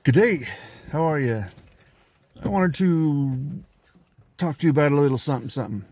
Good day. How are you? I wanted to talk to you about a little something.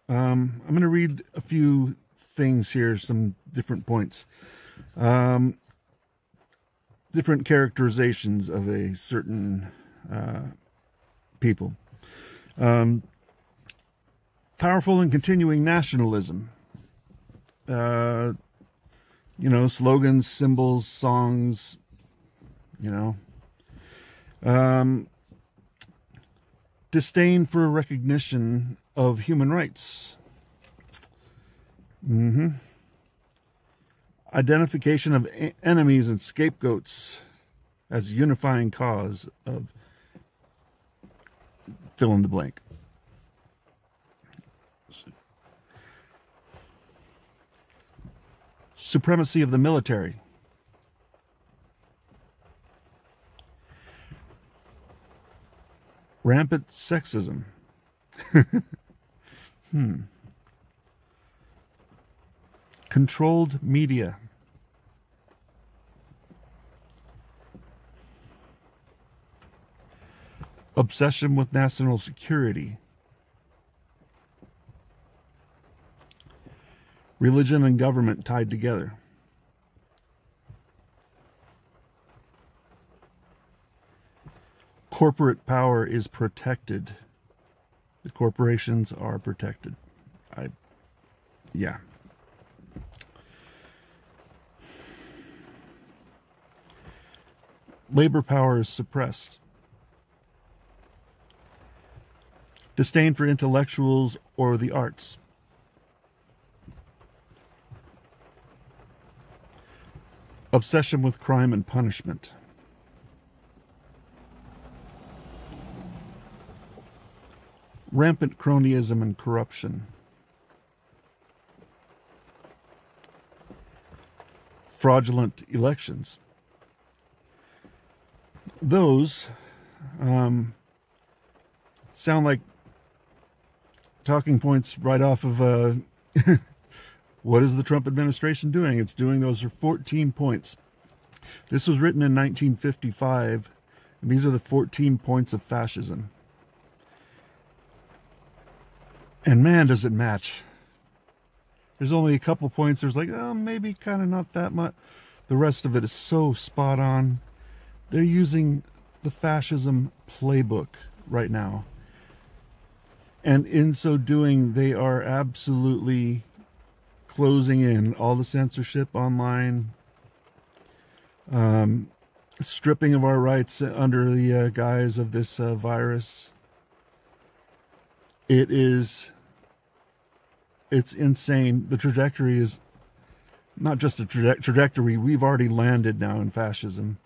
I'm going to read a few things here, some different points. Different characterizations of a certain people. Powerful and continuing nationalism. Slogans, symbols, songs, disdain for recognition of human rights. Identification of enemies and scapegoats as a unifying cause of fill in the blank. Supremacy of the military. Rampant sexism. Controlled media. Obsession with national security. Religion and government tied together. Corporate power is protected. The corporations are protected. Labor power is suppressed. Disdain for intellectuals or the arts. Obsession with crime and punishment. Rampant cronyism and corruption. Fraudulent elections. Those sound like talking points right off of what is the Trump administration doing? It's doing those are 14 points. This was written in 1955, and these are the 14 points of fascism. And man, does it match. There's only a couple points. There's like, oh, maybe kind of not that much. The rest of it is so spot on. They're using the fascism playbook right now. And in so doing, they are absolutely closing in all the censorship online, stripping of our rights under the guise of this virus. It's insane. The trajectory is not just a trajectory. We've already landed now in fascism.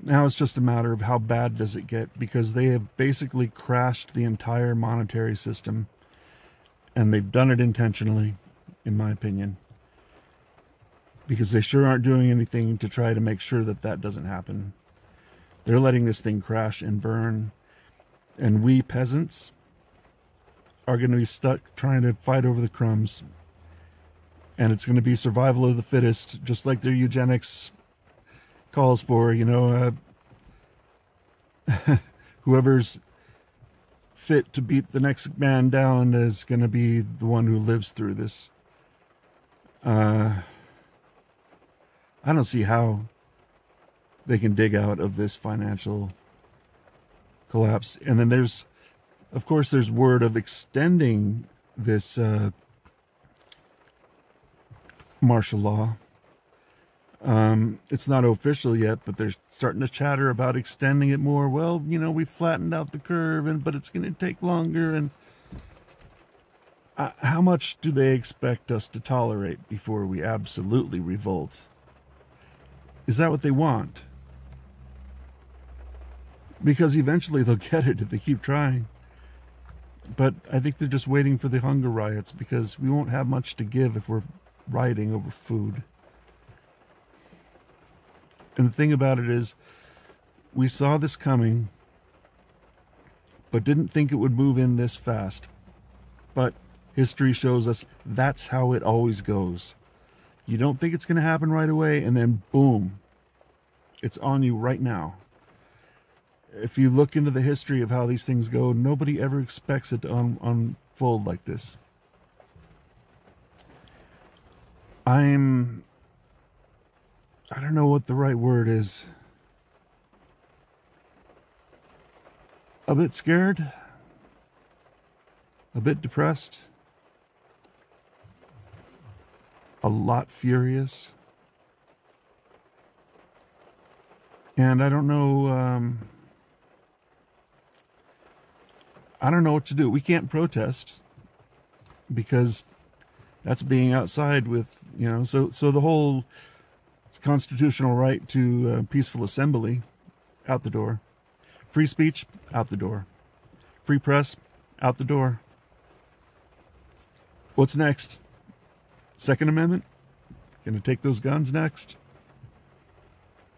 Now it's just a matter of how bad does it get, because they have basically crashed the entire monetary system, and they've done it intentionally, in my opinion, because they sure aren't doing anything to try to make sure that that doesn't happen. They're letting this thing crash and burn, and we peasants are going to be stuck trying to fight over the crumbs, and it's going to be survival of the fittest, just like their eugenics calls for. Whoever's fit to beat the next man down is going to be the one who lives through this. I don't see how they can dig out of this financial collapse. And then there's word of extending this martial law. It's not official yet, but they're starting to chatter about extending it more. Well, we flattened out the curve, but it's going to take longer. And how much do they expect us to tolerate before we absolutely revolt? Is that what they want? Because eventually they'll get it if they keep trying. But I think they're just waiting for the hunger riots, because we won't have much to give if we're rioting over food. And the thing about it is, we saw this coming, but didn't think it would move in this fast. But history shows us that's how it always goes. You don't think it's going to happen right away, and then boom, it's on you right now. if you look into the history of how these things go, nobody ever expects it to unfold like this. I don't know what the right word is. A bit scared, a bit depressed, a lot furious, and I don't know what to do. We can't protest because that's being outside with, so the whole constitutional right to peaceful assembly, out the door. Free speech, out the door. Free press, out the door. What's next? Second Amendment? Gonna take those guns next?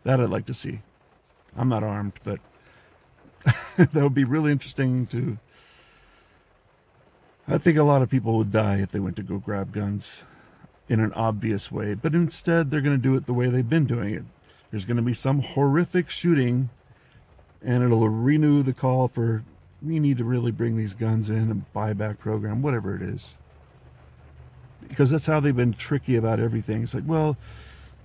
That I'd like to see. I'm not armed, but that would be really interesting to... I think a lot of people would die if they went to go grab guns in an obvious way, but instead they're going to do it the way they've been doing it. There's going to be some horrific shooting, and it'll renew the call for, we need to really bring these guns in, and buyback program, whatever it is. Because that's how they've been tricky about everything. It's like, well,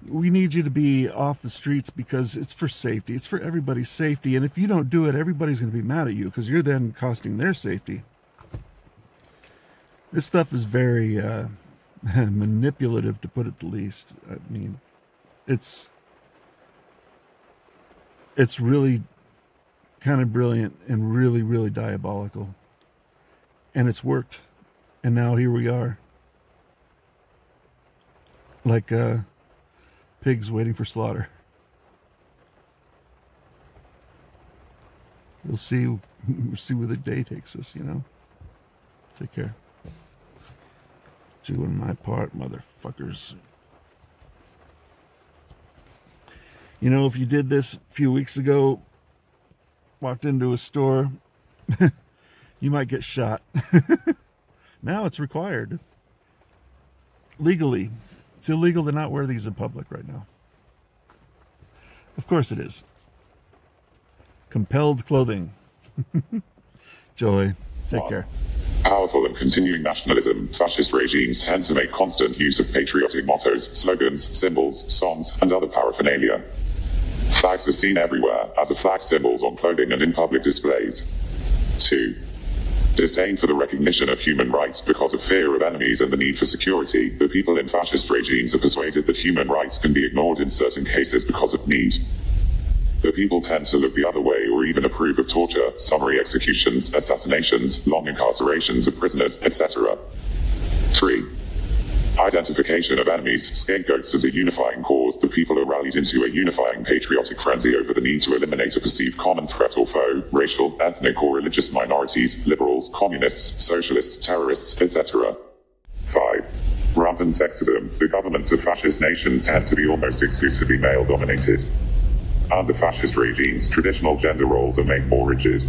we need you to be off the streets because it's for safety. It's for everybody's safety, and if you don't do it, everybody's going to be mad at you because you're then costing their safety. This stuff is very manipulative, to put it the least. I mean, it's really kind of brilliant and really, really diabolical. And it's worked. And now here we are. Like pigs waiting for slaughter. We'll see where the day takes us, Take care. Doing my part, motherfuckers. If you did this a few weeks ago, walked into a store, you might get shot. Now it's required. Legally. It's illegal to not wear these in public right now. Of course it is. Compelled clothing. Joy. Take care. Powerful and continuing nationalism, fascist regimes tend to make constant use of patriotic mottos, slogans, symbols, songs, and other paraphernalia. Flags are seen everywhere, as are flag symbols on clothing and in public displays. 2. Disdain for the recognition of human rights because of fear of enemies and the need for security. The people in fascist regimes are persuaded that human rights can be ignored in certain cases because of need. The people tend to look the other way or even approve of torture, summary executions, assassinations, long incarcerations of prisoners, etc. 3. Identification of enemies, scapegoats as a unifying cause. The people are rallied into a unifying patriotic frenzy over the need to eliminate a perceived common threat or foe, racial, ethnic or religious minorities, liberals, communists, socialists, terrorists, etc. 5. Rampant sexism. The governments of fascist nations tend to be almost exclusively male-dominated. Under fascist regimes, traditional gender roles are made more rigid.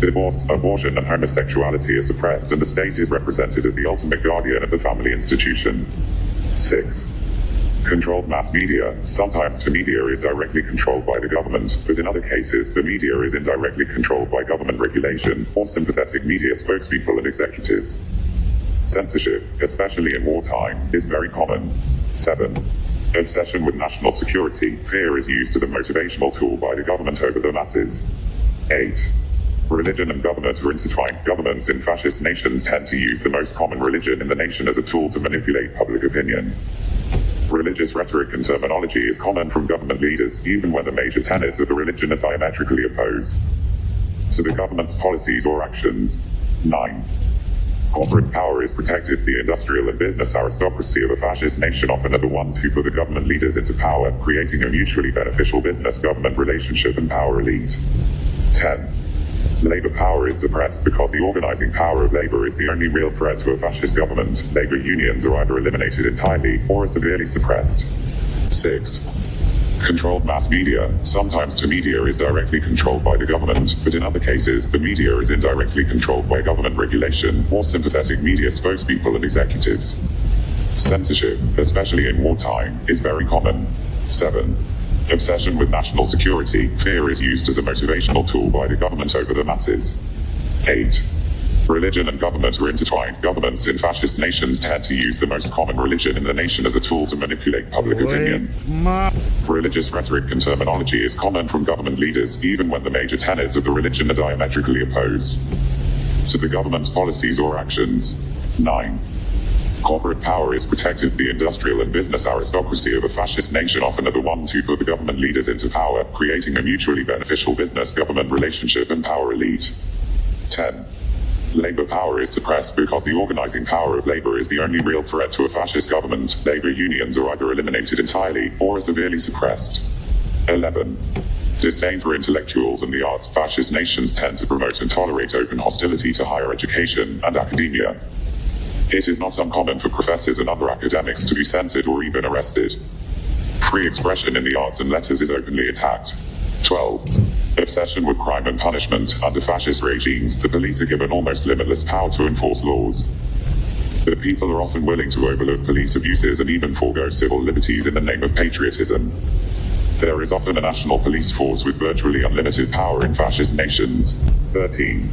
Divorce, abortion, and homosexuality are suppressed, and the state is represented as the ultimate guardian of the family institution. 6. Controlled mass media. Sometimes the media is directly controlled by the government, but in other cases, the media is indirectly controlled by government regulation, or sympathetic media spokespeople and executives. Censorship, especially in wartime, is very common. 7. Obsession with national security. Fear is used as a motivational tool by the government over the masses. 8. Religion and government are intertwined. Governments in fascist nations tend to use the most common religion in the nation as a tool to manipulate public opinion. Religious rhetoric and terminology is common from government leaders, even when the major tenets of the religion are diametrically opposed to the government's policies or actions. 9. Corporate power is protected. The industrial and business aristocracy of a fascist nation often are the ones who put the government leaders into power, creating a mutually beneficial business-government relationship and power elite. 10. Labor power is suppressed because the organizing power of labor is the only real threat to a fascist government. Labor unions are either eliminated entirely or are severely suppressed. 6. Controlled mass media. Sometimes the media is directly controlled by the government, but in other cases, the media is indirectly controlled by government regulation, or sympathetic media spokespeople and executives. Censorship, especially in wartime, is very common. 7. Obsession with national security. Fear is used as a motivational tool by the government over the masses. 8. Religion and government are intertwined. Governments in fascist nations tend to use the most common religion in the nation as a tool to manipulate public opinion. Religious rhetoric and terminology is common from government leaders, even when the major tenets of the religion are diametrically opposed to the government's policies or actions. 9. Corporate power is protected. The industrial and business aristocracy of a fascist nation often are the ones who put the government leaders into power, creating a mutually beneficial business-government relationship and power elite. 10. Labor power is suppressed because the organizing power of labor is the only real threat to a fascist government. Labor unions are either eliminated entirely or are severely suppressed. 11. Disdain for intellectuals and the arts. Fascist nations tend to promote and tolerate open hostility to higher education and academia. It is not uncommon for professors and other academics to be censored or even arrested. Free expression in the arts and letters is openly attacked. 12. Obsession with crime and punishment. Under fascist regimes, the police are given almost limitless power to enforce laws. The people are often willing to overlook police abuses and even forego civil liberties in the name of patriotism. There is often a national police force with virtually unlimited power in fascist nations. 13.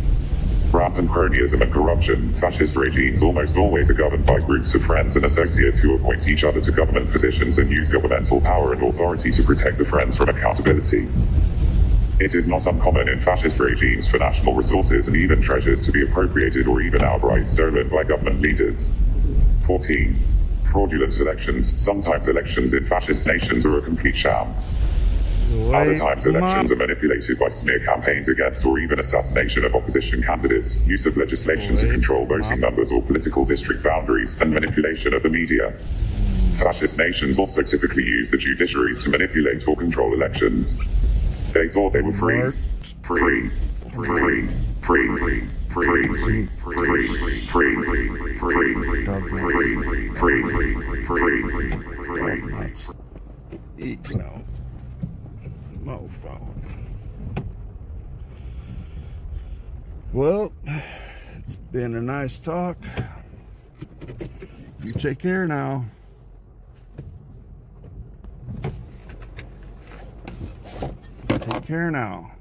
Rampant cronyism and corruption. Fascist regimes almost always are governed by groups of friends and associates who appoint each other to government positions and use governmental power and authority to protect the friends from accountability. It is not uncommon in fascist regimes for national resources and even treasures to be appropriated or even outright stolen by government leaders. 14. Fraudulent elections. Sometimes elections in fascist nations are a complete sham. Other times elections are manipulated by smear campaigns against or even assassination of opposition candidates, use of legislation to control voting numbers or political district boundaries, and manipulation of the media. Fascist nations also typically use the judiciaries to manipulate or control elections. They thought they were free. Well, it's been a nice talk. You take care now. Take care now.